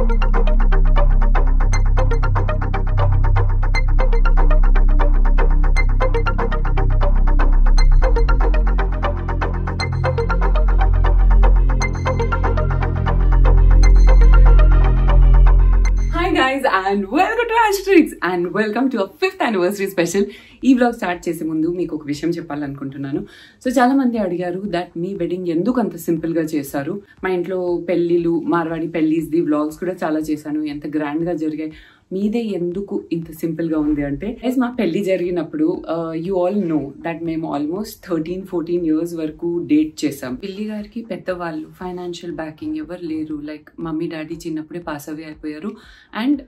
And welcome to Asterix and welcome to our 5th anniversary special. ఈ vlog start చేసే ముందు మీకు ఒక విషయం చెప్పాలనుకుంటున్నాను. సో చాలా మంది అడిగారు దట్ మీ వెడ్డింగ్ ఎందుకు అంత సింపుల్ గా చేశారు. మా ఇంట్లో పెళ్లిలు, మార్వాడి పెళ్లిస్ది వ్లాగ్స్ కూడా చాలా చేశాను, ఎంత గ్రాండ్ గా జరిగాయి, మీదే ఎందుకు ఇంత సింపుల్ గా ఉంది అంటే, మా పెళ్లి జరిగినప్పుడు యూ ఆల్ నో దట్ మేము ఆల్మోస్ట్ 13-14 years వరకు డేట్ చేసాం. పిల్లి గారికి పెద్దవాళ్ళు, ఫైనాన్షియల్ బ్యాకింగ్ ఎవరు లేరు. లైక్ మమ్మీ డాడీ చిన్నప్పుడే పాస్ అవే అయిపోయారు and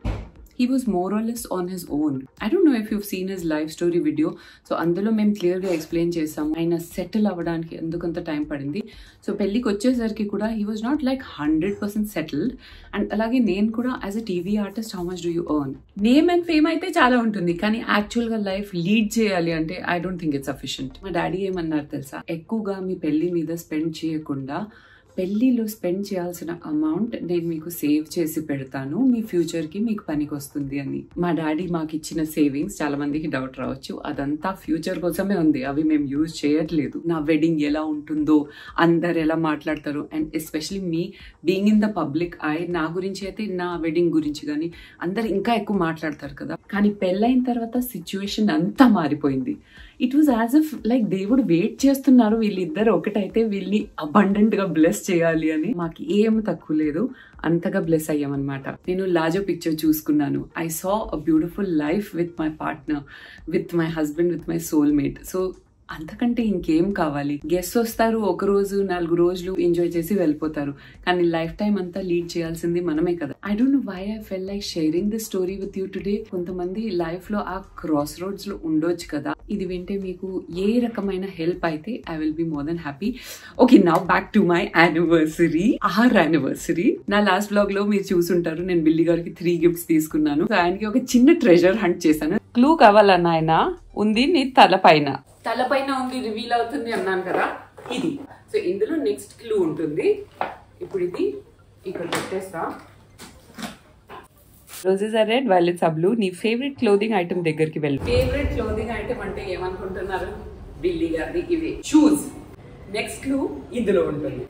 he was more or less on his own. I don't know if you've seen his life story video. So అందులో మేము క్లియర్గా ఎక్స్ప్లెయిన్ చేసాము ఆయన సెటిల్ అవ్వడానికి ఎందుకంత టైం పడింది. సో పెళ్ళికి వచ్చేసరికి కూడా he was not like 100% settled. And అలాగే నేను కూడా as a TV artist, how much do you earn? Name and fame అయితే చాలా ఉంటుంది, కానీ యాక్చువల్గా లైఫ్ లీడ్ చేయాలి అంటే I don't think it's sufficient. మా డాడీ ఏమన్నారు తెలుసా, ఎక్కువగా మీ పెళ్లి మీద స్పెండ్ చేయకుండా పెళ్లిలో స్పెండ్ చేయాల్సిన అమౌంట్ నేను మీకు సేవ్ చేసి పెడతాను, మీ ఫ్యూచర్ కి మీకు పనికి వస్తుంది అని. మా డాడీ మాకు ఇచ్చిన సేవింగ్స్, చాలా మందికి డౌట్ రావచ్చు, అదంతా ఫ్యూచర్ కోసమే ఉంది, అవి మేము యూజ్ చేయట్లేదు. నా వెడ్డింగ్ ఎలా ఉంటుందో, అందరు ఎలా మాట్లాడతారు, and especially me being in the public I, నా గురించి అయితే, నా వెడ్డింగ్ గురించి కానీ అందరు ఇంకా ఎక్కువ మాట్లాడతారు కదా. కానీ పెళ్ళైన తర్వాత సిచ్యువేషన్ అంతా మారిపోయింది. It was as if like దేవుడు వెయిట్ చేస్తున్నారు వీళ్ళిద్దరు ఒకటైతే వీళ్ళని అబండెంట్ గా బ్లెస్ చేయాలి అని. మాకు ఏం తక్కువ లేదు, అంతగా బ్లెస్ అయ్యామన్నమాట. నేను లాజో పిక్చర్ చూసుకున్నాను. I saw a beautiful life with my partner, with my husband, with my soulmate. So అంతకంటే ఇంకేం కావాలి. గెస్ట్ వస్తారు, ఒక రోజు 4 రోజులు ఎంజాయ్ చేసి వెళ్ళిపోతారు, కానీ లైఫ్ టైం అంతా లీడ్ చేయాల్సింది మనమే కదా. I don't know why I felt like sharing this story with you today. కొంతమంది లైఫ్ లో ఆ క్రాస్ రోడ్స్ లో ఉండొచ్చు కదా. ఇది వింటే మీకు ఏ రకమైన హెల్ప్ అయితే I will be more than happy. Okay, now back to my anniversary, our anniversary. నా లాస్ట్ బ్లాగ్ లో మీరు చూసుంటారు, నేను బిల్లి గారికి 3 gifts తీసుకున్నాను. ఆయనకి ఒక చిన్న ట్రెజర్ హంట్ చేశాను. క్లూ కావాలన్న ఆయన ఉంది నీ తలపైన ఉంది, రివీల్ అవుతుంది అన్నాను కదా, ఇది. సో ఇందులో నెక్స్ట్ క్లూ ఉంటుంది. ఇప్పుడు ఇది ఇక్కడ పెట్టేస్తా. Roses are red, violets are blue. నీ ఫేవరెట్ క్లోదింగ్ ఐటమ్ దగ్గరికి వెళ్ళి. ఫేవరెట్ క్లోదింగ్ ఐటమ్ అంటే ఏమనుకుంటున్నారు? బిల్లి గారిది ఇవి షూస్. నెక్స్ట్ క్లూ ఇందులో ఉంటుంది.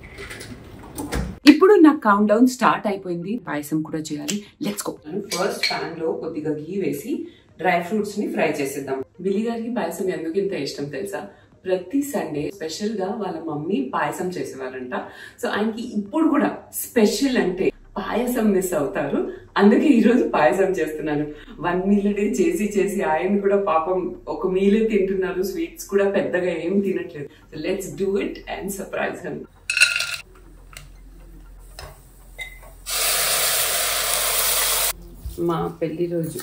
ఇప్పుడు నా కౌంట్ డౌన్ స్టార్ట్ అయిపోయింది. పాయసం కూడా చేయాలి, లెట్స్ గో. ఫస్ట్ పాన్ లో కొద్దిగా ఘీ వేసి డ్రై ఫ్రూట్స్ ని ఫ్రై చేసేద్దాం. బిల్లి గారికి పాయసం ఎందుకు ఇంత ఇష్టం తెలుసా? ప్రతి సండే స్పెషల్ గా వాళ్ళ మమ్మీ పాయసం చేసేవారంట. సో ఆయనకి ఇప్పుడు కూడా స్పెషల్ అంటే పాయసం మిస్ అవుతారు, అందుకే ఈ రోజు పాయసం చేస్తున్నాను. 1 meal a day చేసి ఆయన కూడా పాపం ఒక మీలే తింటున్నారు, స్వీట్స్ కూడా పెద్దగా ఏం తినట్లేదు. So let's do it and surprise him. మా పెళ్లి రోజు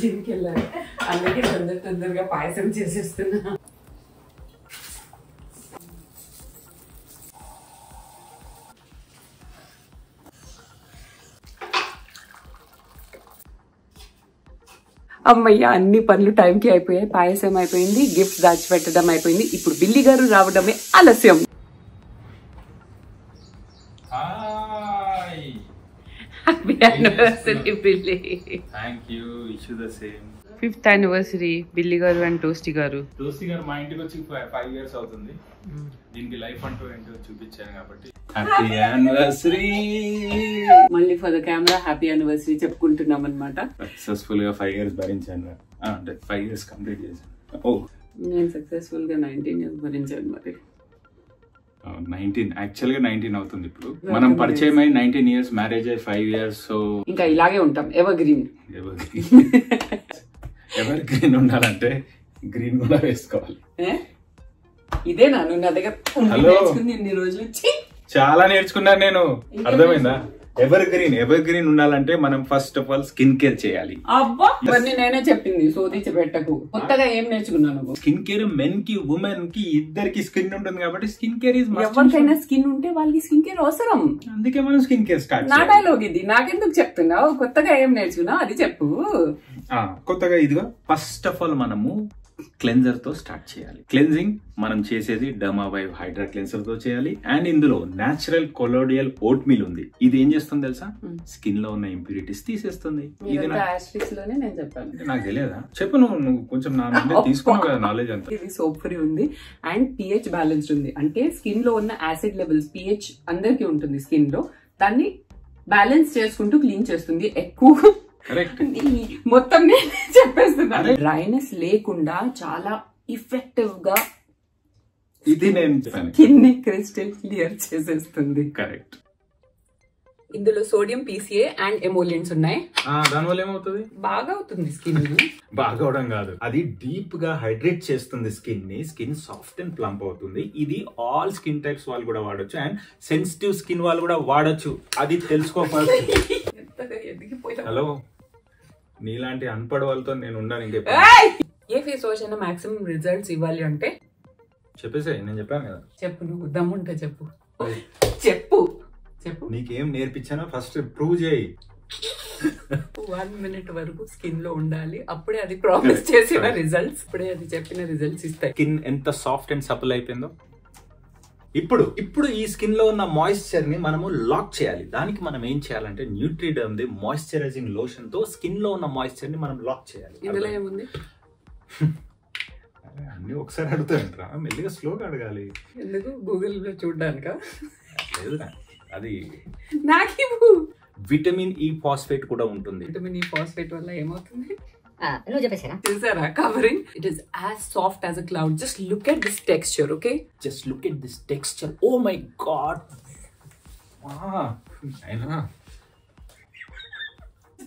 జిమ్కి వెళ్ళారు, అందుకే తొందరగా పాయసం చేసేస్తున్నా. అమ్మయ్య, అన్ని పనులు టైంకి అయిపోయాయి. పాయసం అయిపోయింది, గిఫ్ట్ దాచిపెట్టడం అయిపోయింది. ఇప్పుడు బిల్లి గారు రావడమే ఆలస్యం. Happy anniversary, Billy. Thank you. Wish you the same. 5th anniversary, Billy garu and Toasty garu. Toasty garu మా ఇంటికి వచ్చి 5 years అవుతుంది. దీనికి లైఫ్ అంటూ ఏంటో చూపించాను కాబట్టి హ్యాపీ యానివర్సరీ. మళ్ళీ for the camera happy anniversary చెప్పుకుంటున్నాం అన్నమాట. సక్సెస్ఫుల్ గా 5 years భరించాను, అంటే 5 years కంప్లీట్ చేశాను. ఓ, నేను సక్సెస్ఫుల్ గా 19 years భరించాను. మరి 19 యాక్చువల్ గా 19 అవుతుంది ఇప్పుడు. మనం పరిచయం అయి 19 years, మ్యారేజ్ అయ్యి 5 years. సో ఇంకా ఇలాగే ఉంటాం, ఎవర్ గ్రీన్. ఎవర్ గ్రీన్ ఉండాలంటే గ్రీన్ కూడా వేసుకోవాలి. ఇదే నా దగ్గర ఎన్ని రోజులు చాలా నేర్చుకున్నాను నేను, అర్థమైందా? ఎవర్ గ్రీన్ ఉండాలంటే మనం first of all skin care చేయాలి. అబ్బా, నేనే చెప్పింది, సోదించి పెట్టకు. కొత్తగా ఏం నేర్చుకున్నాను? స్కిన్ కేర్ మెన్ కి ఉమెన్ కి ఇద్దరికి స్కిన్ ఉంటుంది కాబట్టి స్కిన్ కేర్ ఇస్ మస్ట్. ఎవరికైనా స్కిన్ ఉంటే వాళ్ళకి స్కిన్ కేర్ అవసరం, అందుకే మనం స్కిన్ కేర్ స్టార్ట్. నా డైలాగ్ ఇది, నాకెందుకు చెప్తున్నావు? కొత్తగా ఏం నేర్చుకున్నావు అది చెప్పు. కొత్తగా ఇదిగా ఫస్ట్ ఆఫ్ ఆల్ మనము క్లెన్జర్ తో స్టార్ట్ చేయాలి. క్లెన్జింగ్ మనం చేసేది డర్మావైవ్ హైడ్రా క్లెన్సర్ తో చేయాలి. అండ్ ఇందులో నేచురల్ కొలోడియల్ ఓట్ మీల్ ఉంది. ఇది ఏం చేస్తుంది తెలుసా? స్కిన్ లో ఉన్న ఇంప్యూరిటీస్ తీసేస్తుంది. ఇది నాకు తెలియదా? చెప్పు, నువ్వు కొంచెం నా నుండి తీసుకున్నావు కదా నాలెడ్జ్ అంతా. ఇది సోప్ ఫ్రీ ఉంది అండ్ pH బ్యాలెన్స్డ్ ఉంది. అంటే స్కిన్ లో ఉన్న యాసిడ్ లెవెల్స్ pH అందరికి ఉంటుంది స్కిన్ లో, దాన్ని బ్యాలెన్స్ చేసుకుంటూ క్లీన్ చేస్తుంది. ఎక్కువ మొత్తం చెప్పేస్తున్నా, డ్రైనెస్ లేకుండా చాలా ఎఫెక్టివ్ గా ఇది నేను స్కిన్ ని క్రిస్టల్ క్లియర్ చేసేస్తుంది. కరెక్ట్. ఇందులో సోడియం PCA అండ్ ఎమోలియంట్స్ ఉన్నాయి. దానివల్ల ఏమవుతుంది? బాగా అవుతుంది స్కిన్. బాగా అవడం కాదు, అది డీప్ గా హైడ్రేట్ చేస్తుంది స్కిన్ ని. స్కిన్ సాఫ్ట్ అండ్ ప్లంప్ అవుతుంది. ఇది ఆల్ స్కిన్ టైప్స్ వాళ్ళు కూడా వాడొచ్చు అండ్ సెన్సిటివ్ స్కిన్ వాళ్ళు కూడా వాడొచ్చు. అది తెలుసుకోవాలి. హలో, నీలాంటి అన్పడ్ వాళ్ళతో నేను ఉన్నాను. ఏ ఫేస్ వాష్ అయినా మాక్సిమం రిజల్ట్స్ ఇవ్వాలి అంటే చెప్పేసే, నేను చెప్పాను కదా. చెప్పు, నువ్వు దమ్ముంటే చెప్పు. చెప్పు చెప్పు, నీకేం నేర్పించానో ఫస్ట్ ప్రూవ్ చేయి. 1 minute వరకు స్కిన్ లో ఉండాలి, అప్పుడే అది ప్రామిస్ చేసిన రిజల్ట్స్, అప్పుడే అది చెప్పిన రిజల్ట్స్ ఇస్తాయి. స్కిన్ ఎంత సాఫ్ట్ అండ్ సపుల్ అయిపోయిందో. ఇప్పుడు ఈ స్కిన్ లో ఉన్న మాయిశ్చర్ ని మనము లాక్ చేయాలి. దానికి మనం ఏం చేయాలంటే న్యూట్రిడర్మ్ ది మాయిశ్చరైజింగ్ లోషన్ తో స్కిన్ లో ఉన్న మాయిశ్చర్ ని మనం లాక్ చేయాలి. ఇందులో ఏముంది? అన్ని ఒకసారి అడుగుతాయంట్రా, మెల్లిగా స్లోగా అడగాలి. ఎందుకు? గూగుల్ లో చూడడానికా? లేదురా, అది నాకు విటమిన్ E ఫాస్ఫేట్ కూడా ఉంటుంది. విటమిన్ E ఫాస్ఫేట్ వల్ల ఏమవుతుంది? నువ్వు చెప్పేసారా? చూసారా covering? It is as soft as a cloud. Just look at this texture. Okay, just look at this texture. Oh my god. అయినా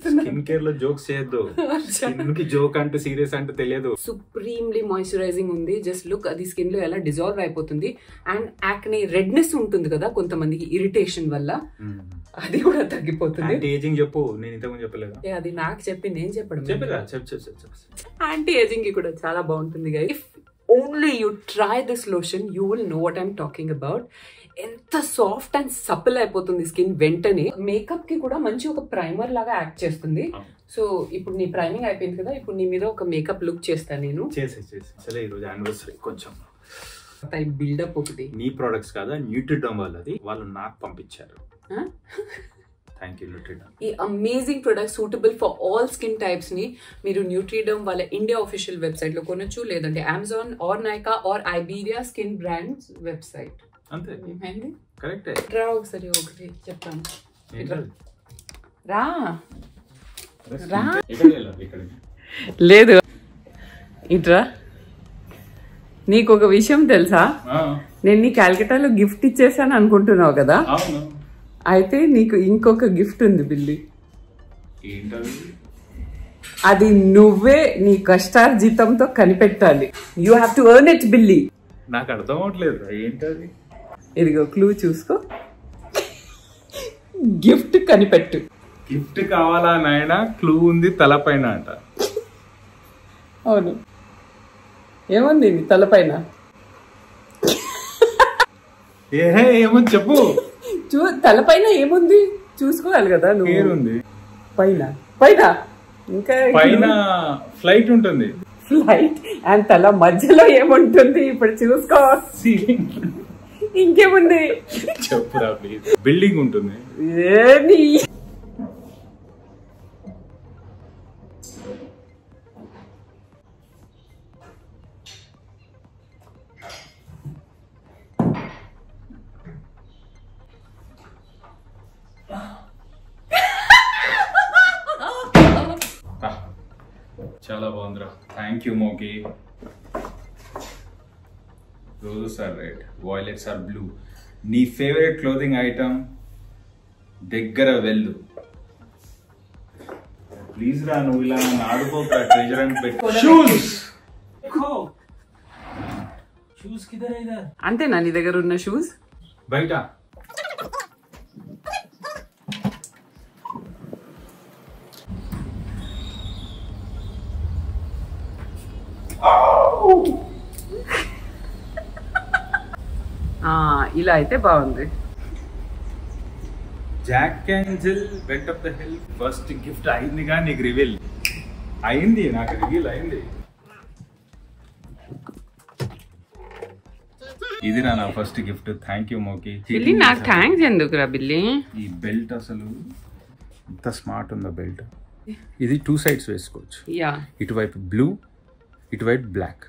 స్కిన్ కేర్ లో జోక్స్ చేయొద్దు. స్కిన్ కి జోక్ అంటే సీరియస్ అంటే తెలియదు. సుప్రీంలీ మాయిశ్చరైజింగ్ ఉంది. జస్ట్ లుక్, అది skin లో ఎలా డిజాల్వ్ అయిపోతుంది. అండ్ యాక్నే రెడ్నెస్ ఉంటుంది కదా కొంతమందికి ఇరిటేషన్ వల్ల, అది కూడా తగ్గిపోతుంది. యాంటీ ఏజింగ్ చెప్పు, నేను ఇంతకుముందు చెప్పలేదు. అది నాకు చెప్పి నేను చెప్పడం. యాంటీ ఏజింగ్ కి కూడా చాలా బాగుంటుంది. If only you try this lotion you will know what I'm talking about. ఎంత సాఫ్ట్ అండ్ సపుల్ అయిపోతుంది స్కిన్ వెంటనే. మేకప్ కి కూడా మంచి ఒక ప్రైమర్ లాగా యాక్ట్ చేస్తుంది. సో ఇప్పుడు నీ ప్రైమింగ్ అయిపోయింది కదా, ఇప్పుడు నీ మీద ఒక మేకప్ లుక్ చేస్తాను నేను. సరే, ఈ రోజు యానివర్సరీ కొంచెం బిల్డప్ ఒకటి. నీ ప్రొడక్ట్స్ కాదా, న్యూట్రిడర్మ్ వాళ్ళది, వాళ్ళు నాకు పంపించారు. Thank you Nutriderm. ఈ amazing product suitable for all skin types ని మీరు న్యూట్రిడర్మ్ వాళ్ళ ఇండియా ఆఫీషియల్ వెబ్సైట్ లో కొనొచ్చు, లేదంటే Amazon or Nykaa or Iberia skin brands website. అంతే, కరెక్ట్. రా ఒకసారి ఒకటి చెప్తాను. రా రా. లేదు ఇట్రా. నీకు ఒక విషయం తెలుసా? నేను నీ కాల్కటాలో గిఫ్ట్ ఇచ్చేసాను అనుకుంటున్నావు కదా. అయితే నీకు ఇంకొక గిఫ్ట్ ఉంది బిల్లి. అది నువ్వే నీ కష్టార్జితంతో కనిపెట్టాలి. You have to earn it బిల్లి. నాకు అర్థం అవట్లేదు ఏంటది. ఇదిగో క్లూ చూసుకో. గిఫ్ట్ కనిపెట్టు. గిఫ్ట్ కావాలా నాయన? క్లూ ఉంది తలపైన అంట. అవును, ఏముంది నీ తలపైన? ఏముంది చెప్పు. తలపైన ఏముంది చూసుకోవాలి కదా నువ్వు. పేరుంది పైన. పైన ఇంకా పైన ఫ్లైట్ ఉంటుంది. ఫ్లైట్ అండ్ తల మధ్యలో ఏముంటుంది ఇప్పుడు చూసుకో. ఇంకేముంది చెప్పురా ప్లీజ్. బిల్డింగ్ ఉంటుంది. ఏమి చాలా బాగుందిరా. Thank you Moki. Roses are red, violets are blue. నీ ఫేవరెట్ క్లోదింగ్ ఐటమ్ దగ్గర వెళ్ళు. ప్లీజ్ రా, నువ్వు ఇలా నన్ను ఆడుకోక. ట్రెజర్ అండ్ పెట్టు. షూస్ కిధర్ హై ఇధర్? అంతేనా నీ దగ్గర ఉన్న షూస్? బయట. ఇలా అయితే బాగుంది. Jack and Jill went up the hill. First gift అయిందిగా నీకు రివీల్ అయింది. నాకు రివీల్ అయింది. ఇది నా first gift. Thank you Moki. Billi నాకు థ్యాంక్స్ ఎందుకురా బిల్లి? ఈ బెల్ట్ అసలు ఎంత స్మార్ట్ ఉందో బెల్ట్. ఇది 2 sides వేసుకోవచ్చు. ఇటువైపు బ్లూ, ఇటువైపు బ్లాక్.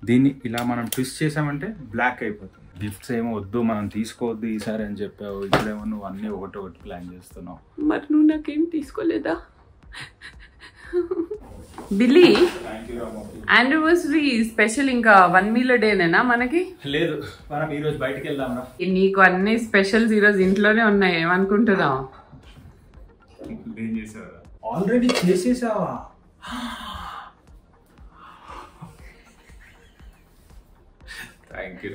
దీన్ని ఇలా మనం ట్విస్ట్ చేసామంటే బ్లాక్ అయిపోతుంది. గిఫ్ట్స్ ఏమో వద్దు, మనం తీసుకోవద్దు ఈసారి అని చెప్పావు. ఇప్పుడేమో నువ్వు అన్ని ఒకటి ప్లాన్ చేస్తున్నావు. మరి నువ్వు నాకేం తీసుకోలేదా బిల్లి? యానివర్సరీ స్పెషల్ ఇంకా 1 meal a day నేనా మనకి? లేదు, మనం ఈ రోజు బయటకు వెళ్దాంరా. నీకు అన్ని స్పెషల్స్ ఈ రోజు ఇంట్లోనే ఉన్నాయి, ఏమనుకుంటున్నావు? ఏం చేసావా? ఆల్రెడీ చేసేసావా? Thank you.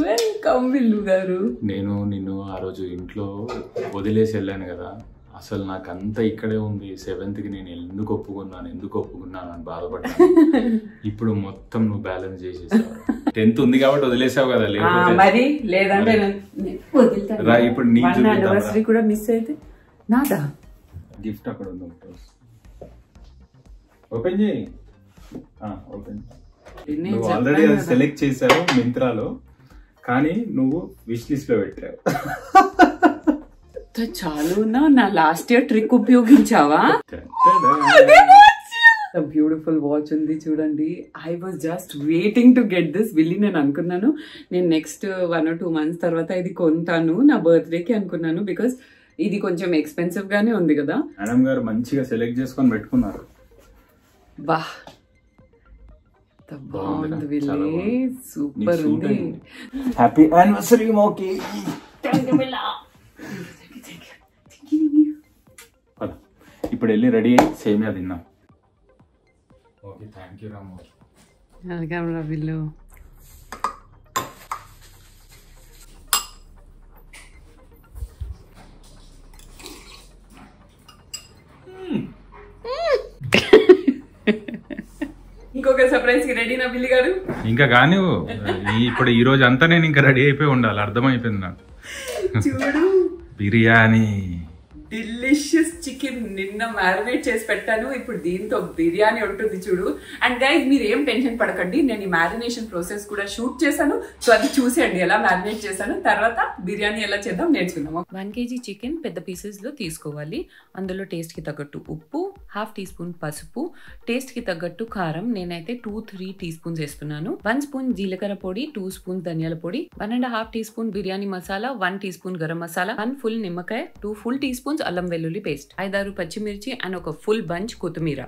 వెల్కమ్ బిల్లు గారు. నేను నిన్ను ఆ రోజు ఇంట్లో వదిలేసి వెళ్ళాను కదా, అసలు నాకు అంతా ఇక్కడే ఉంది. 7th కి నేను ఎందుకు ఒప్పుకున్నాను అని బాధపడ్డాను. ఇప్పుడు మొత్తం నువ్వు బ్యాలెన్స్ చేసేసావు. 10th ఉంది కాబట్టి వదిలేసావు కదా, మరి లేదంటే ఇప్పుడు నీ యానివర్సరీ కూడా మిస్ అయితే నాదా గిఫ్ట్ అక్కడ ఉంది. ఓపెన్ చేయి. ఓపెన్. నువ్వు ఆల్రెడీ అది సెలెక్ట్ చేసావు మింత్రాలో, కానీ నువ్వు విష్ లిస్ట్ లో పెట్టావు. చాలు నా లాస్ట్ ఇయర్ ట్రిక్ ఉపయోగించావా? బ్యూటిఫుల్ వాచ్ ఉంది చూడండి. I was just waiting to get this. Billi నేను అనుకున్నాను నేను నెక్స్ట్ 1 or 2 months తర్వాత ఇది కొంటాను నా బర్త్డేకి అనుకున్నాను. బికాస్ ఇది కొంచెం ఎక్స్పెన్సివ్ గానే ఉంది కదా. మేడం గారు మంచిగా సెలెక్ట్ చేసుకొని పెట్టుకున్నారు. బా బాగుంది బిల్లి, సూపర్ ఉంది. Happy anniversary Moki. ఇప్పుడు వెళ్ళి రెడీ అయ్యి సేమియా తిన్నాం. Okay, thank you Ramu. Welcome రా బిల్లు. ఇంకొక సర్ప్రైజ్ కి రెడీ నా బిల్లి గారు? ఇంకా కానీ ఇప్పుడు ఈ రోజు అంతా నేను ఇంకా రెడీ అయిపోయి ఉండాలి, అర్థమైపోయింది నాకు. చూడు, బిర్యానీ, డిలిషియస్ చికెన్ నిన్న మ్యారినేట్ చేసి పెట్టాను. ఇప్పుడు దీంతో బిర్యానీ ఉంటుంది చూడు. అండ్ గైస్ మీరు ఏం టెన్షన్ పడకండి, నేను ఈ మ్యారినేషన్ ప్రాసెస్ కూడా షూట్ చేశాను. సో అది చూసేయండి ఎలా మ్యారినేట్ చేశాను. తర్వాత బిర్యానీ ఎలా చేద్దాం నేర్చుకుందాం. 1 kg చికెన్ పెద్ద పీసెస్ లో తీసుకోవాలి. అందులో టేస్ట్ కి తగ్గట్టు ఉప్పు, 1/2 teaspoon పసుపు, టేస్ట్ కి తగ్గట్టు కారం. నేనైతే 2-3 teaspoons వేస్తున్నాను. 1 spoon జీలకర్ర పొడి, 2 spoons ధనియాల పొడి, 1.5 teaspoon biryani masala, 1 teaspoon garam masala, 1 full నిమ్మకాయ, 2 full teaspoons అల్లం వెల్లుల్లి పేస్ట్, 5-6 పచ్చిమిర్చి అండ్ ఒక ఫుల్ బంచ్ కొత్తిమీర.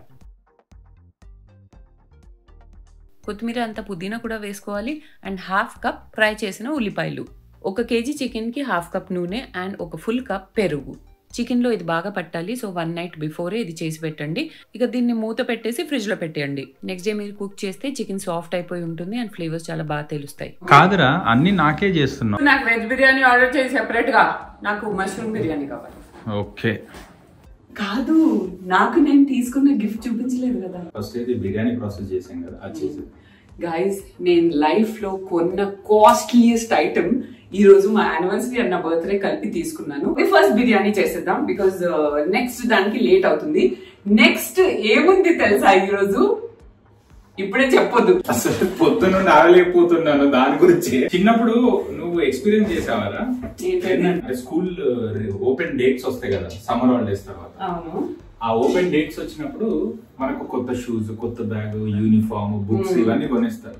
కొత్తిమీర అంతా పుదీనా కూడా వేసుకోవాలి. అండ్ 1/2 cup ఫ్రై చేసిన ఉల్లిపాయలు. 1 kg చికెన్ కి 1/2 cup నూనె అండ్ ఒక ఫుల్ కప్ పెరుగు. చికెన్ లో ఇది బాగా పట్టాలి. సో 1 night బిఫోరే ఇది చేసి పెట్టండి. ఇక దీన్ని మూత పెట్టేసి ఫ్రిడ్జ్ లో పెట్టేయండి. నెక్స్ట్ డే మీరు కుక్ చేస్తే చికెన్ సాఫ్ట్ అయిపోయి ఉంటుంది అండ్ ఫ్లేవర్స్ చాలా బాగా తెలుస్తాయి. కాదురా, అన్ని నాకే చేస్తున్నా. నాకు వెజ్ బిర్యానీ ఆర్డర్ చేసి సెపరేట్ గా, నాకు మష్రూమ్ బిర్యానీ కావాలి. ఓకే. కాదు, నాకు నేను తీసుకున్న గిఫ్ట్ చూపించలేదు కదా. ఫస్ట్ అయితే బిర్యానీ ప్రాసెస్ చేసాం కదా, అది చేసి. గైస్ నేను లైఫ్ లో కొన్న కాస్ట్లీయెస్ట్ ఐటమ్ ఈ రోజు మా యానివర్సరీ అండ్ నా బర్త్డే కలిపి తీసుకున్నాను. ఫస్ట్ బిర్యానీ చేసేద్దాం బికాజ్ నెక్స్ట్ దానికి లేట్ అవుతుంది. నెక్స్ట్ ఏముంది తెలుసా ఈ రోజు? ఇప్పుడే చెప్పొద్దు, అసలు పొద్దున్న ఆగలేకపోతున్నాను దాని గురించి. చిన్నప్పుడు నువ్వు ఎక్స్పీరియన్స్ చేసావారా? స్కూల్ ఓపెన్ డేట్స్ వస్తాయి కదా సమ్మర్ హాలిడేస్ తర్వాత. అవును. ఆ ఓపెన్ డేట్స్ వచ్చినప్పుడు మనకు కొత్త షూస్, కొత్త బ్యాగ్, యూనిఫామ్, బుక్స్ ఇవన్నీ కొనేస్తారు.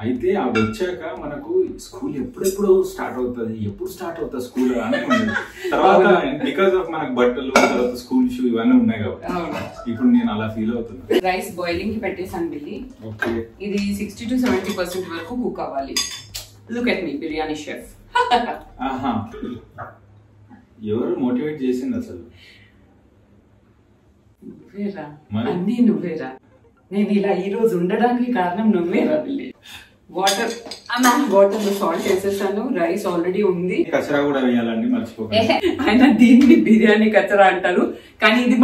అయితే అవి వచ్చాక మనకు స్కూల్ ఎప్పుడు స్టార్ట్ అవుతుంది స్కూల్ అని ఉండదు. తర్వాత బికాస్ ఆఫ్ మనకు బట్టలు, తర్వాత స్కూల్ షూ ఇవన్నీ ఉన్నాయి కాబట్టి ఇప్పుడు నేను అలా ఫీల్ అవుతున్నా. రైస్ బాయిలింగ్ కి పెట్టేసాను బిల్లి. ఇది 60 to 70% వరకు కుక్ అవ్వాలి. Look at me biryani chef. ఎవరు మోటివేట్ చేసింది అసలు? నువ్వేరా, అన్నీ నువ్వేరా. నేను ఇలా ఈ రోజు ఉండడానికి కారణం నువ్వేరా బిల్లి. వాటర్ లో సాల్ట్ వేసేసాను. రైస్ ఆల్రెడీ ఉంది. కచరా కూడా వేయాలండి, మర్చిపోకండి. అయినా దీన్ని బిర్యానీ కచరా అంటారు, కానీ ఇది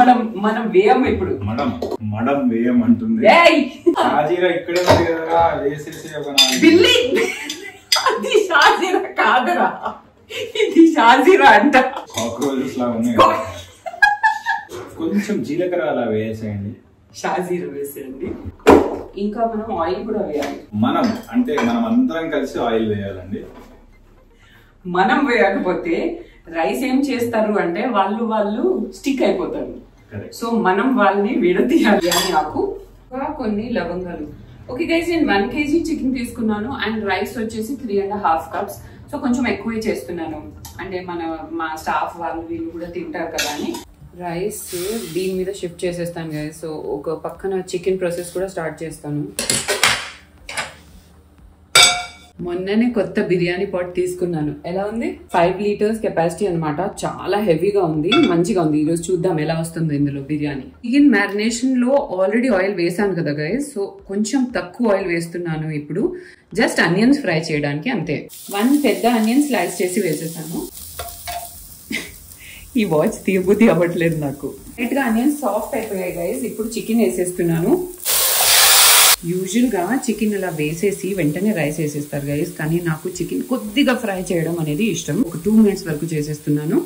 మనం వేయం. ఇప్పుడు మడం వేయం అంటుంది. ఇక్కడే బిల్లి, అది షాజీరా కాదురా, ఇది షాజీరా అంట. కాక్రోచెస్ లా ఉన్నాయి. కొంచెం జీలకర్ర అలా వేసేయండి. షాజీరా వేసేయండి. ఇంకా మనం ఆయిల్ కూడా వేయాలి. మనం అందరం కలిసి ఆయిల్ వేయాలండి. మనం వేయకపోతే రైస్ ఏం చేస్తారు అంటే వాళ్ళు స్టిక్ అయిపోతారు. సో మనం వాళ్ళని విడదీయాలి. అని ఆకు కొన్ని లవంగాలు. ఓకే గైస్, నేను 1 kg చికెన్ తీసుకున్నాను అండ్ రైస్ వచ్చేసి 3.5 cups. సో కొంచెం ఎక్కువే చేస్తున్నాను, అంటే మా స్టాఫ్ వాళ్ళు వీళ్ళు కూడా తింటారు కదా అని. రైస్ దీని మీద షిఫ్ట్ చేసేస్తాను గైస్. సో ఒక పక్కన చికెన్ ప్రాసెస్ కూడా స్టార్ట్ చేస్తాను. మొన్ననే కొత్త బిర్యానీ పాట్ తీసుకున్నాను. ఎలా ఉంది? 5 liters కెపాసిటీ అనమాట. చాలా హెవీగా ఉంది, మంచిగా ఉంది. ఈరోజు చూద్దాం ఎలా వస్తుందో ఇందులో బిర్యానీ. చికెన్ మ్యారినేషన్ లో ఆల్రెడీ ఆయిల్ వేసాను కదా గైస్. సో కొంచెం తక్కువ ఆయిల్ వేస్తున్నాను ఇప్పుడు, జస్ట్ ఆనియన్స్ ఫ్రై చేయడానికి అంతే. 1 పెద్ద ఆనియన్ స్లైస్ చేసి వేసేసాను. ఈ వాచ్ తీయబుద్ధి అవ్వట్లేదు నాకు. లైట్ గా ఆనియన్స్ సాఫ్ట్ అయిపోయాయి గైస్. ఇప్పుడు చికెన్ వేసేస్తున్నాను. యూజువల్ గా చికెన్ ఇలా వేసేసి వెంటనే రైస్ వేసేస్తారు గైస్, కానీ నాకు చికెన్ కొద్దిగా ఫ్రై చేయడం అనేది ఇష్టం. ఒక 2 minutes వరకు చేసేస్తున్నాను.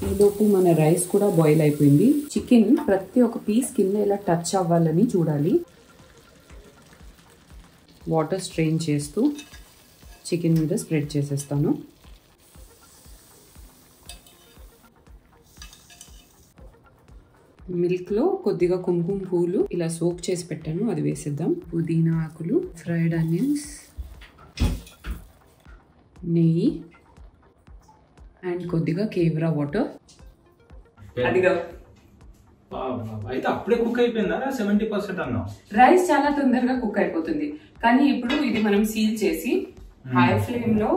ఈలోపు మన రైస్ కూడా బాయిల్ అయిపోయింది. చికెన్ ప్రతి ఒక్క పీస్ కింద ఇలా టచ్ అవ్వాలని చూడాలి. వాటర్ స్ట్రెయిన్ చేస్తూ చికెన్ మీద స్ప్రెడ్ చేసేస్తాను. మిల్క్ లో కొద్దిగా కుంకుమ పూలు ఇలా సోక్ చేసి పెట్టాను, అది వేసేద్దాం. పుదీనా ఆకులు, ఫ్రైడ్ ఆనియన్స్, నెయ్యి అండ్ కొద్దిగా కేవరా వాటర్. అదిగా అయితే అప్పుడే కుక్ అయిపోయిందా? 70% అన్నావు. రైస్ చాలా తొందరగా కుక్ అయిపోతుంది, కానీ ఇప్పుడు ఇది మనం సీల్ చేసి హై ఫ్లేమ్ లో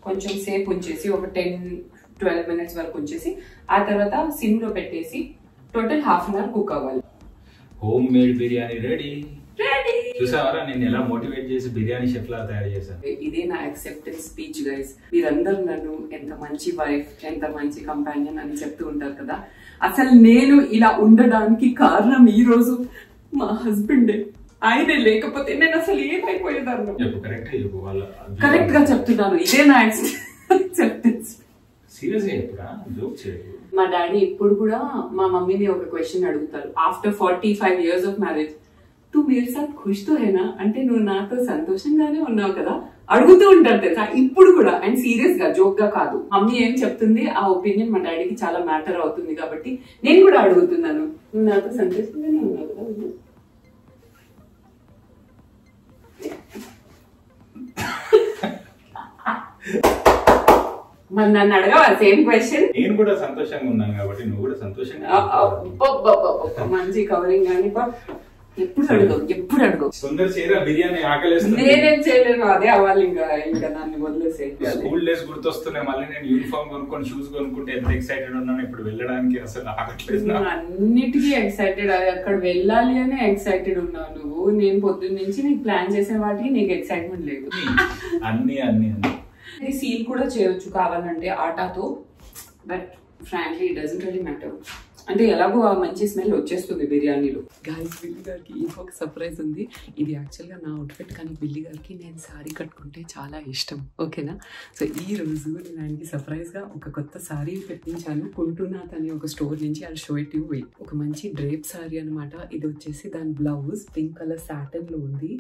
కొంచెం సేపు ఉంచేసి ఒక 10-12 minutes వరకు ఉంచేసి ఆ తర్వాత సిమ్ లో పెట్టేసి టోటల్ 1/2 hour కుక్ అవ్వాలి. Home made biryani ready. చూసావరా నేను ఎలా మోటివేట్ చేసి బిర్యానీ షెఫ్ లా తయారు చేశాను. ఇదే నా యాక్సెప్టెన్స్ స్పీచ్ గైస్. మీరందరూ నన్ను ఎంత మంచి వైఫ్, ఎంత మంచి కంపానియన్ అని చెప్తూ ఉంటారు కదా. అసలు నేను ఇలా ఉండడానికి కారణం ఈ రోజు మా హస్బెండ్. ఆయనే లేకపోతే నేను అసలు ఏమైపోయేదాన్ని. కరెక్ట్ గా చెప్తున్నాను, ఇదే నా యాక్సెప్టెన్స్. సీరియస్ గా చెప్పురా, జోక్ చేయకు. మా డాడీ ఇప్పుడు కూడా మా మమ్మీని ఒక క్వశ్చన్ అడుగుతారు. ఆఫ్టర్ 45 years of marriage, తూ మేరే సాత్ ఖుష్ తో హేనా, అంటే నువ్వు నాతో సంతోషంగానే ఉన్నావు కదా అడుగుతూ ఉంటారు తెలుసా ఇప్పుడు కూడా. అండ్ సీరియస్ గా, జోక్ గా కాదు. మమ్మీ ఏం చెప్తుంది ఆ ఒపీనియన్ మా డాడీకి చాలా మ్యాటర్ అవుతుంది కాబట్టి నేను కూడా అడుగుతున్నాను, నువ్వు నాతో సంతోషంగానే ఉన్నావు కదా. మరి నన్ను అడగవా సేమ్ క్వశ్చన్? నేను కూడా సంతోషంగా ఉన్నాను కాబట్టి నువ్వు కూడా సంతోషంగా. మంచి కవరింగ్ కానీ ఎప్పుడు అడుగు తొందర చేయరా, బిర్యానీ ఆకలేస్తుంది. నేనేం చేయలేను, అదే అవ్వాలి. ఇంకా దాన్ని వదిలేసే. స్కూల్ డేస్ గుర్తొస్తున్నాయి మళ్ళీ. నేను యూనిఫామ్ కొనుక్కొని షూస్ కొనుక్కుంటే ఎంత ఎక్సైటెడ్ ఉన్నాను ఇప్పుడు వెళ్ళడానికి. అసలు ఆగట్లేదు. అన్నిటికీ ఎక్సైటెడ్, అది అక్కడ వెళ్ళాలి అనే ఎక్సైటెడ్ ఉన్నావు నువ్వు. నేను పొద్దున్న నుంచి నీకు ప్లాన్ చేసే వాటికి నీకు ఎక్సైట్మెంట్ లేదు. అన్ని సీల్ కూడా చేయొచ్చు కావాలంటే ఆటాతో, but frankly it doesn't really matter. అంటే ఎలాగో ఆ మంచి స్మెల్ వచ్చేస్తుంది బిర్యానీలో. గాయస్, బిల్లి గారికి ఇంకొక సర్ప్రైజ్ ఉంది. ఇది యాక్చువల్గా నా అవుట్ఫిట్, కానీ బిల్లి గారికి నేను సారీ కట్టుకుంటే చాలా ఇష్టం. ఓకేనా? సో ఈ రోజు నేను ఆయనకి సర్ప్రైజ్గా ఒక కొత్త సారీ పెట్టించాను కుంటునాథ్ అనే ఒక స్టోర్ నుంచి. అది షో ఇట్ యూ వెయిట్. ఒక మంచి డ్రేప్ సారీ అనమాట. ఇది వచ్చేసి దాని బ్లౌజ్ పింక్ కలర్ సాటన్ లో ఉంది.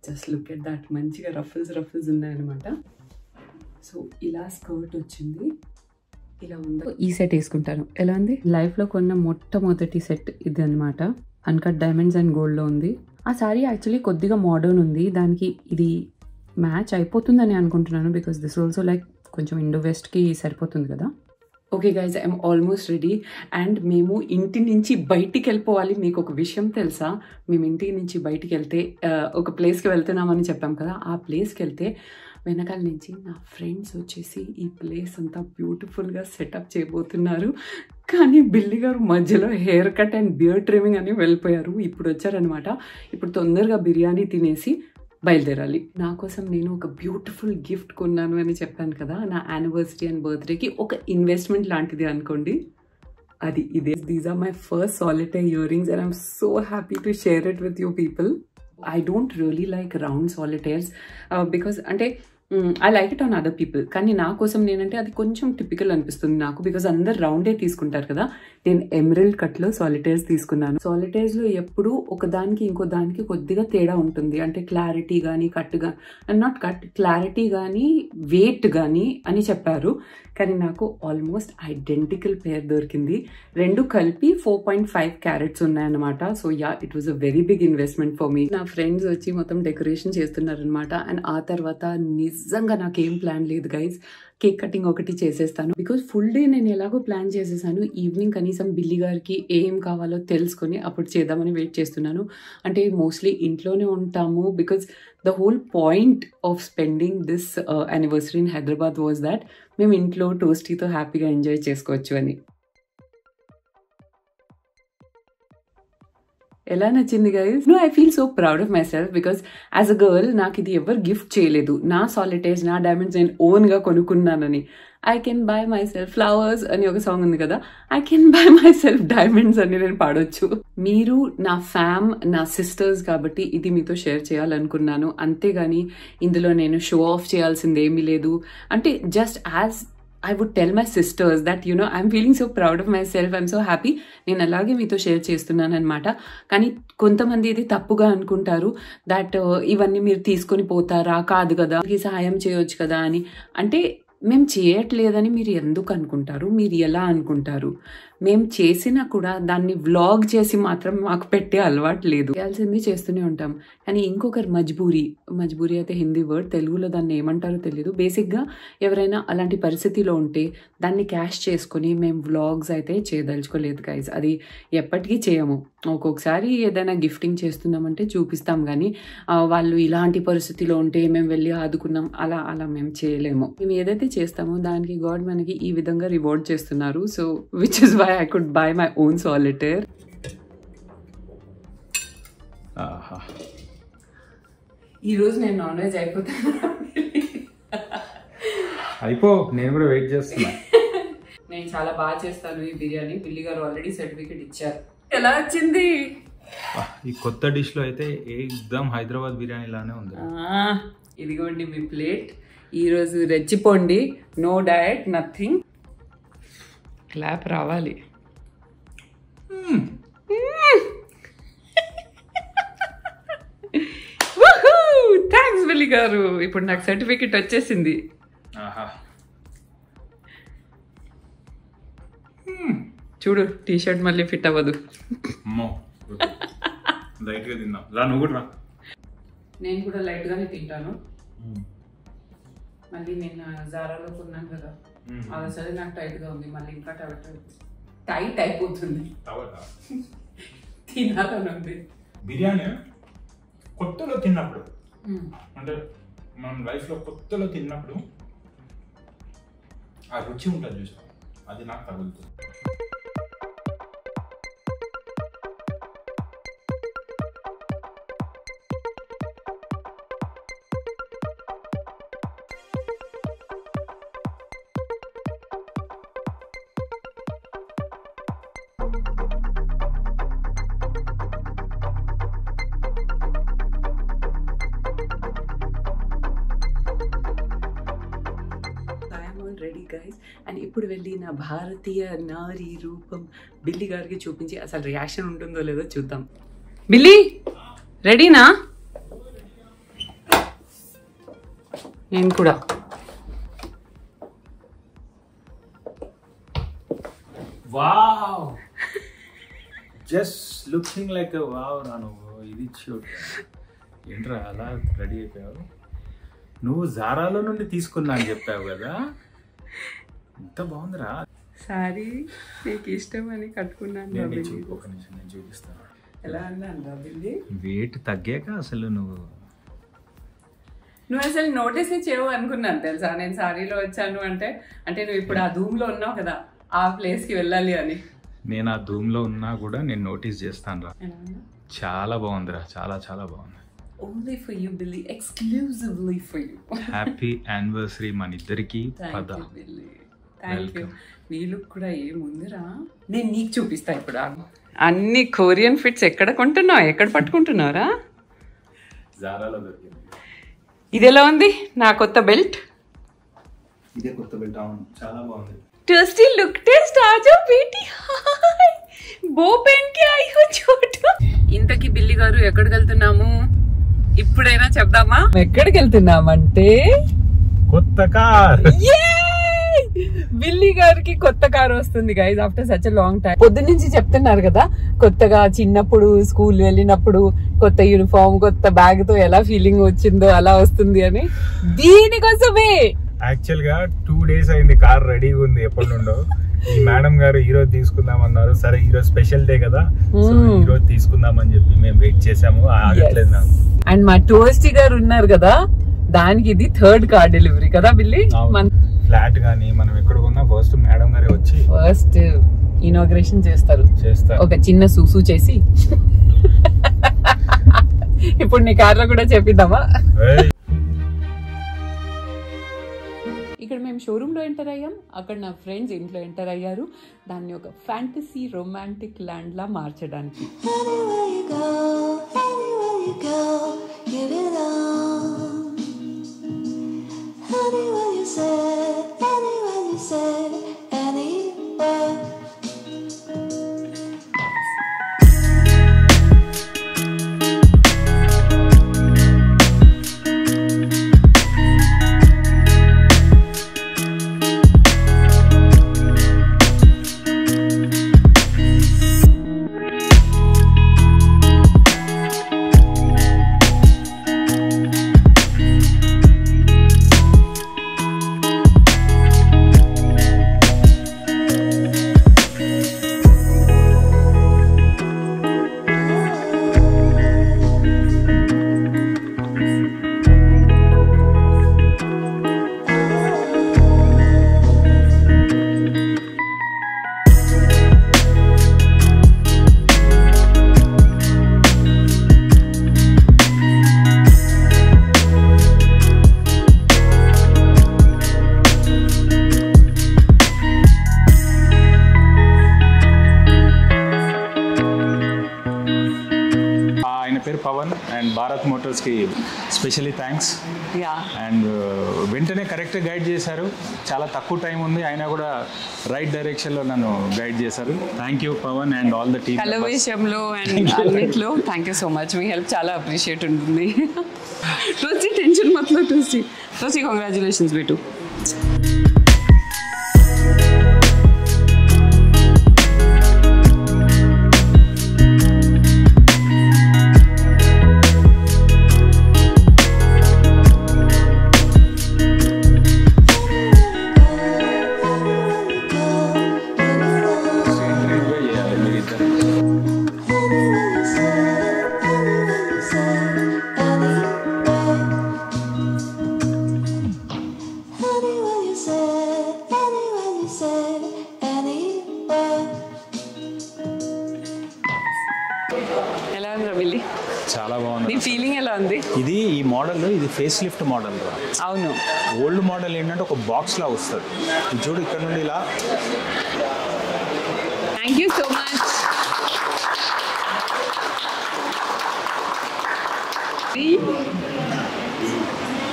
Just look at that. మంచిగా రఫుల్స్ ఉన్నాయన్నమాట. సో ఇలా స్కర్ట్ వచ్చింది, ఇలా ఉంది. ఈ సెట్ వేసుకుంటాను. ఎలా ఉంది? లైఫ్ లో కొన్న మొట్టమొదటి సెట్ ఇది అనమాట. అన్కట్ డైమండ్స్ అండ్ గోల్డ్ లో ఉంది. ఆ సారీ యాక్చువల్లీ కొద్దిగా మోడర్న్ ఉంది, దానికి ఇది మ్యాచ్ అయిపోతుందని అనుకుంటున్నాను. బికాస్ దిస్ ఆల్సో లైక్ కొంచెం ఇండో వెస్ట్ కి సరిపోతుంది కదా. Okay guys, I'm almost ready. And మేము ఇంటి నుంచి బయటికి వెళ్ళిపోవాలి. మీకు ఒక విషయం తెలుసా? మేము ఇంటి నుంచి బయటికి వెళ్తే ఒక ప్లేస్కి వెళ్తున్నామని చెప్పాం కదా. ఆ ప్లేస్కి వెళ్తే వెనకాల నుంచి నా ఫ్రెండ్స్ వచ్చేసి ఈ ప్లేస్ అంతా బ్యూటిఫుల్గా సెటప్ చేయబోతున్నారు. కానీ బిల్లి గారు మధ్యలో hair cut and beard trimming అని వెళ్ళిపోయారు. ఇప్పుడు వచ్చారనమాట. ఇప్పుడు తొందరగా బిర్యానీ తినేసి బయలుదేరాలి. నా కోసం నేను ఒక బ్యూటిఫుల్ గిఫ్ట్ కొన్నాను అని చెప్పాను కదా. నా యానివర్సరీ అండ్ బర్త్డేకి ఒక ఇన్వెస్ట్మెంట్ లాంటిది అనుకోండి. అది ఇదే. These are my first solitaire earrings and I'm so happy to share it with you people. I don't really like round solitaires because అంటే I like it on other people. కానీ నా కోసం నేనంటే అది కొంచెం టిపికల్ అనిపిస్తుంది నాకు, because అందరు రౌండే తీసుకుంటారు కదా. నేను ఎమరల్డ్ కట్లో సాలిటైర్స్ తీసుకున్నాను. సాలిటైర్స్ లో ఎప్పుడు ఒకదానికి ఇంకో దానికి కొద్దిగా తేడా ఉంటుంది, అంటే క్లారిటీ కానీ కట్ కానీ, నాట్ కట్, క్లారిటీ కానీ వెయిట్ కానీ అని చెప్పారు. కానీ నాకు ఆల్మోస్ట్ ఐడెంటికల్ పేర్ దొరికింది. రెండు కలిపి 4.5 క్యారెట్స్ ఉన్నాయన్నమాట. So yeah, it was a very big investment for me. నా ఫ్రెండ్స్ వచ్చి మొత్తం డెకరేషన్ చేస్తున్నారనమాట. అండ్ ఆ తర్వాత నిజంగా నాకేం ప్లాన్ లేదు గైజ్. కేక్ కటింగ్ ఒకటి చేసేస్తాను, బికాజ్ ఫుల్ డే నేను ఎలాగో ప్లాన్ చేసేసాను. ఈవినింగ్ కనీసం బిల్లి గారికి ఏం కావాలో తెలుసుకొని అప్పుడు చేద్దామని వెయిట్ చేస్తున్నాను. అంటే మోస్ట్లీ ఇంట్లోనే ఉంటాము, because the whole point of spending this anniversary in Hyderabad was that మేము ఇంట్లో టోస్టీతో హ్యాపీగా ఎంజాయ్ చేసుకోవచ్చు అని. ఎలా నచ్చింది guys? No, I feel so proud of myself, because as a girl నాకు ఇది ఎవరు గిఫ్ట్ చేయలేదు. నా సాలిటైర్స్, నా డైమండ్స్ నేను ఓన్గా కొనుక్కున్నానని. I can buy myself flowers అని ఒక సాంగ్ ఉంది కదా, I can buy myself diamonds అని నేను పాడొచ్చు. మీరు నా నా సిస్టర్స్ కాబట్టి ఇది మీతో షేర్ చేయాలనుకున్నాను. అంతేగాని ఇందులో నేను షో ఆఫ్ చేయాల్సింది ఏమీ లేదు. అంటే just as I would tell my sisters that, you know, I'm feeling so proud of myself, I'm so happy. నేను అలాగే మీతో షేర్ చేస్తున్నాను అనమాట. కానీ కొంతమంది ఇది తప్పుగా అనుకుంటారు, దట్ ఇవన్నీ మీరు తీసుకొని పోతారా, కాదు కదా, సహాయం చేయొచ్చు కదా అని. అంటే మేము చేయట్లేదని మీరు ఎందుకు అనుకుంటారు, మీరు ఎలా అనుకుంటారు? మేము చేసినా కూడా దాన్ని వ్లాగ్ చేసి మాత్రం మాకు పెట్టే అలవాటు లేదు. చేయాల్సింది చేస్తూనే ఉంటాం. కానీ ఇంకొకరు మజ్బూరీ అయితే హిందీ వర్డ్, తెలుగులో దాన్ని ఏమంటారో తెలియదు. బేసిక్గా ఎవరైనా అలాంటి పరిస్థితిలో ఉంటే దాన్ని క్యాష్ చేసుకొని మేము వ్లాగ్స్ అయితే చేయదలుచుకోలేదు గైజ్. అది ఎప్పటికీ చేయము. ఒక్కొక్కసారి ఏదైనా గిఫ్టింగ్ చేస్తున్నామంటే చూపిస్తాం, కానీ వాళ్ళు ఇలాంటి పరిస్థితిలో ఉంటే మేము వెళ్ళి ఆదుకున్నాం అలా మేము చేయలేము. మేము ఏదైతే చేస్తామో దానికి గాడ్ మనకి ఈ విధంగా రివార్డ్ చేస్తున్నారు. So which is why I could buy my own solitaire. ఈ రోజు నేను నాన్ వెజ్ అయిపోతాను. నేను కూడా వెయిట్ చేస్తున్నా. నేను చాలా బాగా చేస్తాను ఈ బిర్యానీ. బిల్లి గారు ఆల్రెడీ సర్టిఫికెట్ ఇచ్చారు. ఎలా వచ్చింది? ఈ కొత్త డిష్ లో అయితే ఏకదమ్ హైదరాబాద్ బిర్యానీ లానే ఉంది. ఇదిగోండి మీ ప్లేట్. ఈరోజు రెచ్చిపోండి, నో డయట్, నథింగ్. క్లాప్ రావాలి. థ్యాంక్స్ బిల్లి గారు. ఇప్పుడు నాకు సర్టిఫికెట్ వచ్చేసింది. చూడు, టీ షర్ట్ మళ్ళీ ఫిట్ అవ్వదు. నేను కూడా లైట్ గానే తింటాను. మళ్ళీ నేను జారాలో కొన్నాను కదా, అది అసలు నాకు టైట్ గా ఉంది. మళ్ళీ ఇంకా టైట్ అయిపోతుంది. తినాలని ఉంది. బిర్యానీ కొత్తలో తిన్నప్పుడు, అంటే మనం లైఫ్ లో కొత్తలో తిన్నప్పుడు ఆ రుచి ఉంటుంది చూసాం, అది నాకు తగులుతుంది. Ready guys. అండ్ ఇప్పుడు వెళ్ళి నా భారతీయ నారీ రూపం బిల్లి గారికి చూపించి అసలు రియాక్షన్ ఉంటుందో లేదో చూద్దాం. బిల్లి రెడీనా? నేను కూడా. Wow, just looking like wow. రాను ఇది చూడు, ఏంట్రా అలా రెడీ అయిపోయావు? నువ్వు జారాలో నుండి తీసుకున్నా అని చెప్పావు కదా, ఎంత బాగుందిరా. సారీ నీకు ఇష్టం అని కట్టుకున్నాను. ఒక నిమిషం నేను చూపిస్తాను. ఎలా అన్నా బిల్లి? వెయిట్ తగ్గాక అసలు నువ్వు అసలు నోటీస్ చేయవు అనుకున్నాను తెలుసా నేను సారీలో వచ్చాను అంటే. అంటే నువ్వు ఇప్పుడు ఆ ధూమ్ లో ఉన్నావు కదా, ఆ ప్లేస్ కి వెళ్ళాలి అని. నేను ఆ ధూమ్ లో ఉన్నా కూడా నేను నోటీస్ చేస్తాను రా. చాలా బాగుందిరా, చాలా చాలా బాగుంది. Only for you, Billy. Exclusively for you. Happy anniversary మన ఇద్దరికి. Thank you, Billy. Thank you. నీ లుక్ కూడా ఏముందిరా, నేను నీకు చూపిస్తా ఇప్పుడు. అన్ని కొరియన్ ఫిట్స్ ఎక్కడ కొంటున్నావు, ఎక్కడ పట్టుకుంటున్నారా? జారాలో దొరికింది. ఇది ఎలా ఉంది నా కొత్త బెల్ట్? ఇదే కొత్త బెల్ట్. అవును, చాలా బాగుంది. टस्टी लुक टेस्ट आ जाओ बेटी. हाय बो पहन के आई हो छोटू. ఇంతకి బిల్లి గారు ఎక్కడికి వెళ్తున్నాము ఇప్పుడైనా చెప్దామా? ఎక్కడికి వెళ్తున్నామంటే కొత్త కార్. బిల్లి గారికి కొత్త కార్ వస్తుంది guys after such a long time. పొద్దు నుంచి చెప్తున్నారు కదా కొత్తగా చిన్నప్పుడు స్కూల్ వెళ్ళినప్పుడు కొత్త యూనిఫామ్ కొత్త బ్యాగ్ తో ఎలా ఫీలింగ్ వచ్చిందో అలా వస్తుంది అని. దీనికోసమే యాక్చువల్ గా 2 days అయింది కార్ రెడీగా ఉంది ఎప్పటి నుండో. ఈ మేడం గారు ఈ రోజు తీసుకుందాం అన్నారు. సరే ఈ రోజు స్పెషల్ డే కదా, సో ఈ రోజు తీసుకుందాం అని చెప్పి మేము వెయిట్ చేసాము. ఆగట్లేదు నాకు. అండ్ మా టోస్టీ గారు ఉన్నారు కదా, దానికి ఇది 3rd కార్ డెలివరీ కదా బిల్లి. ఫ్లాట్ గానీ మనం ఎక్కడ కొన్నా ఫస్ట్ మేడం గారే వచ్చి ఫస్ట్ ఇనాగ్రేషన్ చేస్తారు. ఒక చిన్న సూసు చేసి ఇప్పుడు నీ కార్ లో కూడా చెప్పిద్దామా? ఇక్కడ మేము షోరూమ్ లో ఎంటర్ అయ్యాం, అక్కడ నా ఫ్రెండ్స్ ఇంట్లో ఎంటర్ అయ్యారు. దాన్ని ఒక ఫ్యాంటసీ రొమాంటిక్ ల్యాండ్ లా మార్చడానికి. పేరు పవన్ అండ్ భారత్ మోటార్స్ కి స్పెషల్లీ థ్యాంక్స్. అండ్ వెంటనే కరెక్ట్ గైడ్ చేశారు. చాలా తక్కువ టైం ఉంది అయినా కూడా రైట్ డైరెక్షన్ లో నన్ను గైడ్ చేశారు. Thank you Pavan and all the team. Colour విషయంలో అండ్ అన్నిట్లో థ్యాంక్ యూ సో మచ్. మీ హెల్ప్ చాలా అప్రిషియేట్ ఉంటుంది. టోస్టీ టెన్షన్ మతలో టోస్టీ కంగ్రాచులేషన్స్ బేటు. చాలా బాగుంది. ఫీలింగ్ ఎలా ఉంది? ఇది ఈ మోడల్ ఇది ఫేస్ లిఫ్ట్ మోడల్. అవును, ఓల్డ్ మోడల్ ఏంటంటే ఒక బాక్స్ లా వస్తుంది. ఇది చూడు ఇక్కడ నుండి ఇలా. Thank you so much.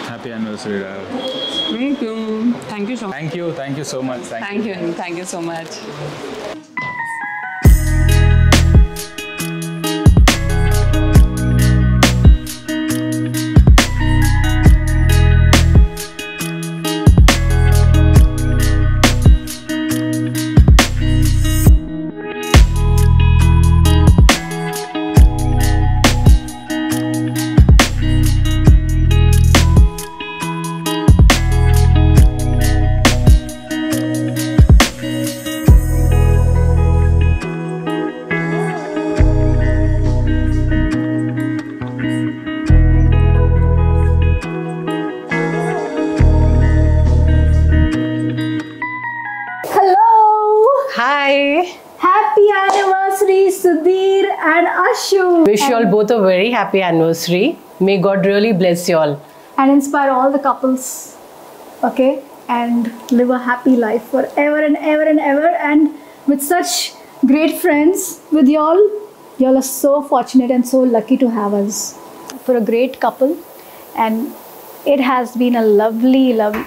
Happy anniversary. Thank you so much. Thank you so much. Thank you so much. Happy anniversary, Sudhir and Ashu. Wish you all both a very happy anniversary. May God really bless you all. And inspire all the couples, okay? And live a happy life forever and ever and ever. And with such great friends with y'all are so fortunate and so lucky to have us. For a great couple. And It has been a lovely, lovely.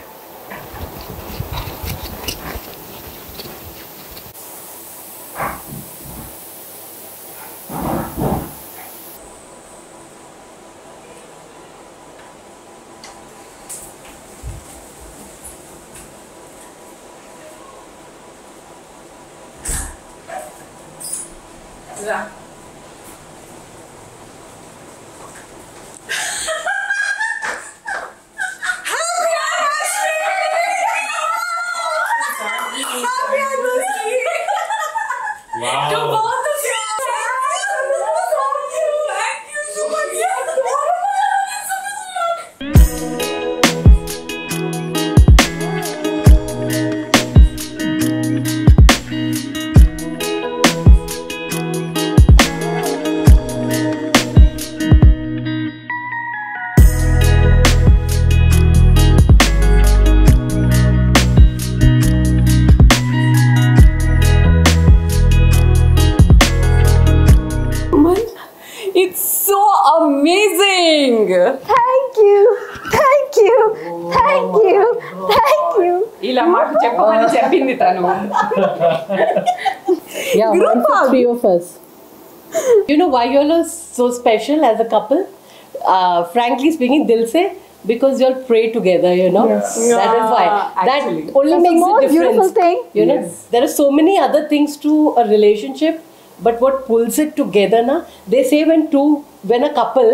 It's so amazing. Thank you, thank you, thank you, thank you. ఇలా మాకు చెప్పమని చెప్పింది తను. Yeah, one for three of us. You know why you all are so special as a couple? Frankly speaking, dil se, because you all pray together, you know. Yes. That is why. That Actually. only That's the makes most a difference. beautiful thing. You know, there are so many other things to a relationship, but what pulls it together, na? They say when a couple,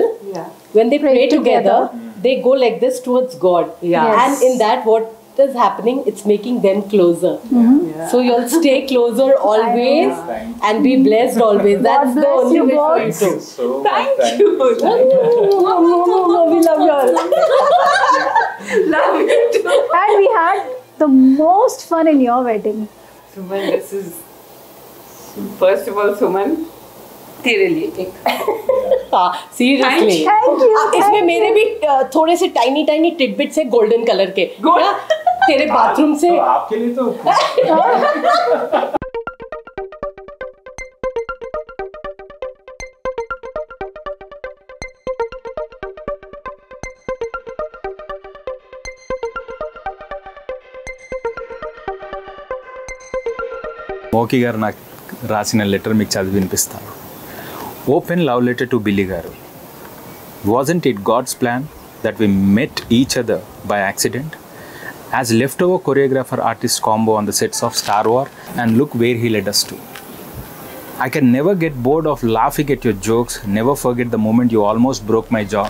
when they pray together, they go like this towards God. Yeah. Yes. And in that, what is happening? It's making them closer. So you'll stay closer always and be blessed always. That's the bless only you way for you both. to. So Thank you. We love you all. Love you too. And we had the most fun in your wedding. Suman, this is first of all, Suman, तेरे लिए एक हाँ, seriously. Thank you. इसमें मेरे भी थोड़े से tiny tiny titbits है गोल्डन कलर के. क्या? तेरे बाथरूम से. तो आपके लिए तो మోకి గారు నాకు రాసిన లెటర్ మీకు చదివి వినిపిస్తాను. Open love letter to Billi గారు. Wasn't it God's plan that we met each other by accident as left over choreographer artist combo on the sets of Star War and look where he led us to. I can never get bored of laughing at your jokes, never forget the moment you almost broke my jaw.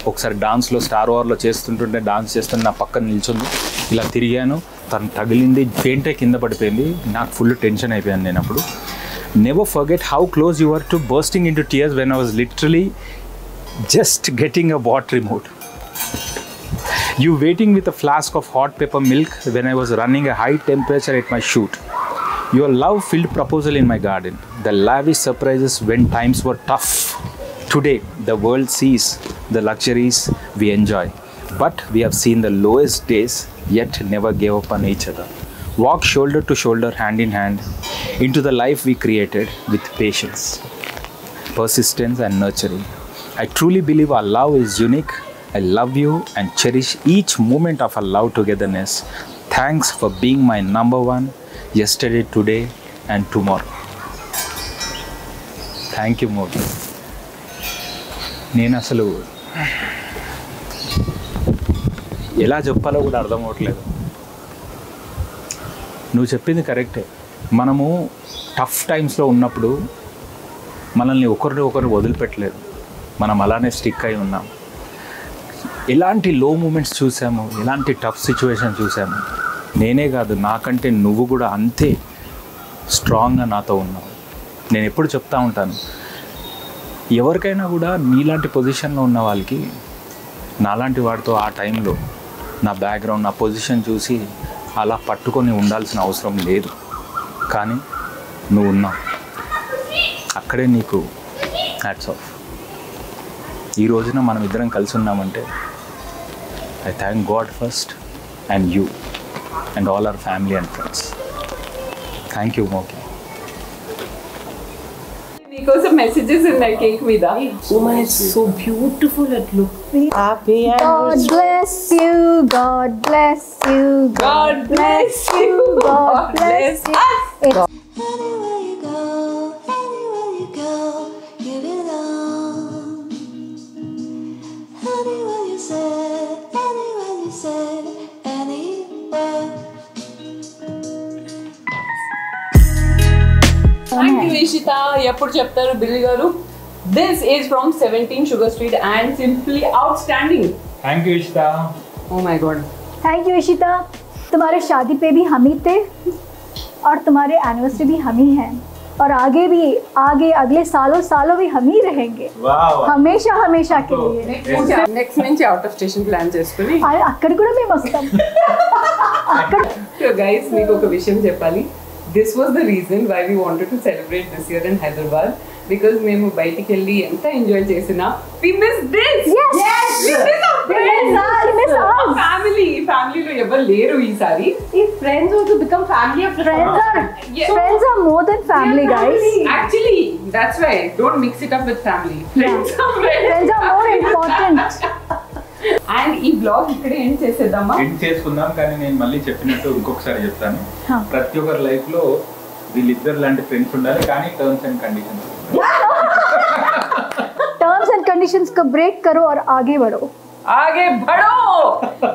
ఒకసారి డాన్స్లో star వార్లో చేస్తుంటుంటే dance చేస్తుంటే నా పక్కన నిల్చుంది, ఇలా తిరిగాను, తను తగిలింది, ఫెయింటే కింద పడిపోయింది, నాకు ఫుల్ టెన్షన్ అయిపోయాను నేను అప్పుడు. Never forget how close you are to bursting into tears when I was literally just getting a bat remote. You waiting with a flask of hot pepper milk when I was running a high temperature at my shoot. Your love-filled proposal in my garden. The lavish surprises when times were tough. Today, the world sees the luxuries we enjoy. But we have seen the lowest days, yet never gave up on each other. Walk shoulder to shoulder, hand in hand, into the life we created with patience, persistence and nurturing. I truly believe our love is unique. I love you and cherish each moment of our love togetherness. Thanks for being my number one, yesterday, today and tomorrow. Thank you, Mogi. నేను అసలు ఎలా చెప్పాలో కూడా అర్థం అవ్వట్లేదు. నువ్వు చెప్పింది కరెక్టే. మనము టఫ్ టైమ్స్లో ఉన్నప్పుడు మనల్ని ఒకరిని ఒకరు వదిలిపెట్టలేదు, మనం అలానే స్టిక్ అయి ఉన్నాం. ఎలాంటి లో మూమెంట్స్ చూసాము, ఎలాంటి టఫ్ సిచ్యువేషన్ చూసాము. నేనే కాదు, నాకంటే నువ్వు కూడా అంతే స్ట్రాంగ్గా నాతో ఉన్నావు. నేను ఎప్పుడు చెప్తా ఉంటాను, ఎవరికైనా కూడా నీలాంటి పొజిషన్లో ఉన్న వాళ్ళకి నాలాంటి వాడితో ఆ టైంలో నా బ్యాక్గ్రౌండ్, నా పొజిషన్ చూసి అలా పట్టుకొని ఉండాల్సిన అవసరం లేదు. కానీ నువ్వు ఉన్నావు, అక్కడే నీకు హ్యాట్స్ ఆఫ్. ఈ రోజున మనం ఇద్దరం కలిసి ఉన్నామంటే I thank God first and you and all our family and friends. Thank you, Moki. మీకోసం మెసేజెస్ ఉన్నాయి కేక్ మీద. Oh my, it's so beautiful it looks. Happy God anniversary. bless you, God bless you, God bless you, God bless you. us. Anywhere you go, you belong. Anywhere you say, anywhere. Thank you, Ishita. ఎప్పుడు చెప్తారు బిల్లి గారు? This is from 17 Sugar Street and simply outstanding. Thank you ఇష్ట. Oh my god. Thank you Ishita. तुम्हारे शादी पे भी हम ही थे और तुम्हारे एनिवर्सरी भी हम ही हैं और आगे अगले सालों भी हम ही रहेंगे हमेशा हमेशा के लिए. నెక్స్ట్ నుంచి అవుట్ ఆఫ్ స్టేషన్ ప్లాన్ చేసుకుని అక్కడ కూడా మేము వస్తాం. అక్కడ సో గైస్ మీకు ఒక విషయం చెప్పాలి. This was the reason why we wanted to celebrate this year in Hyderabad. Because మేము బయటికి వెళ్ళి ఎంత ఎంజాయ్ చేసినా we miss this. Yes. We miss our friends. We miss us. ఫ్యామిలీలో ఎవరు లేరు ఈసారి. If friends also become family after friends are more than family, guys. Actually, that's why don't mix it up with family. Friends Friends are more important. And ఈ blog ఇక్కడ end చేసేద్దామా? End చేసుకుందాం, కానీ నేను మళ్ళీ చెప్పినట్టు ఇంకొకసారి చెప్తాను. Huh. ప్రతి ఒక్కరి లైఫ్ లో వీళ్ళిద్దరు లాంటి ఫ్రెండ్స్ ఉండాలి, కానీ terms and conditions. Terms and conditions को ब्रेक करो और आगे बढ़ो.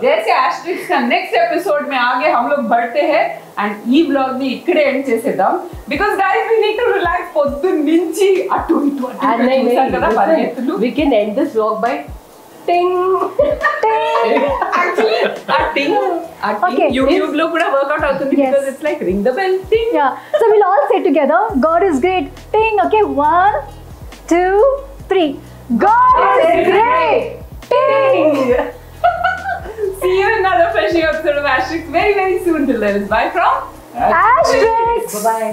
जैसे एस्ट्रिक्स का नेक्स्ट एपिसोड में आगे हम लोग बढ़ते हैं एंड ఈ బ్లాగ్ ని ఇక్కడే ఎండ్ చేసేద్దాం. Because guys we need to relax. పొద్దున్న నుంచి అటు ఇటు And we can end this vlog by ting. Actually a ting Okay, YouTube లో కూడా వర్కౌట్ అవుతుంది. Yes. because it's like ring the bell ting. Yeah. So we'll all say together, God is great. Ting. Okay. 1, 2, 3. God is great. Ting. See you in another fresh episode of Asterix very soon. Till then, bye from Asterix. Bye bye.